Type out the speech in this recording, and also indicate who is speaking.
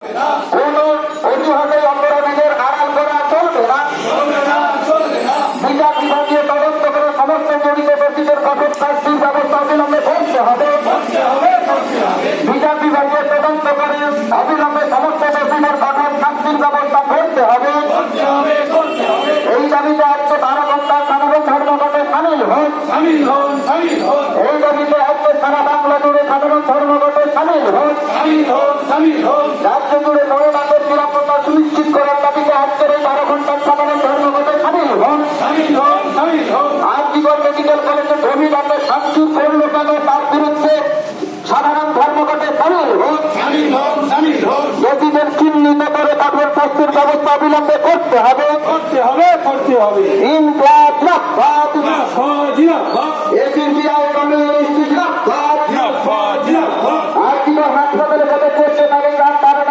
Speaker 1: কোন অজুহাতে অপরাধীদের আড়াল করা চলবে না। বিচার বিভাগীয় তদন্ত করে সমস্ত জড়িত ব্যক্তিদের কঠোর শাস্তির ব্যবস্থা অবিলম্বে করতে হবে। বিচার বিভাগীয় তদন্ত করে অবিলম্বে সমস্ত ব্যক্তিদের কঠোর শাস্তির ব্যবস্থা করতে হবে। এই দাবিতে আজকে 12 ঘন্টা সাধারণ ধর্মঘটে সামিল হন। এই দাবিতে আজকে সারা বাংলা জুড়ে সাধারণ ধর্মঘটে সামিল হন। রাজ্য জুড়ে নবনাথের নিরাপত্তা সুনিশ্চিত করার দাবিতে আজকের এই 12 ঘন্টার সাধারণ ধর্মঘটে সামিল হন। আজীবন মেডিকেল কলেজে অভিযানের শান্তি করল কেন তার বিরুদ্ধে সাধারণ ধর্মঘটে সামিল হন। দোষীদের চিহ্নিত করে কঠোর শাস্তির ব্যবস্থা অবিলম্বে করতে হবে। ইনকলাব জিন্দাবাদ। এসিপি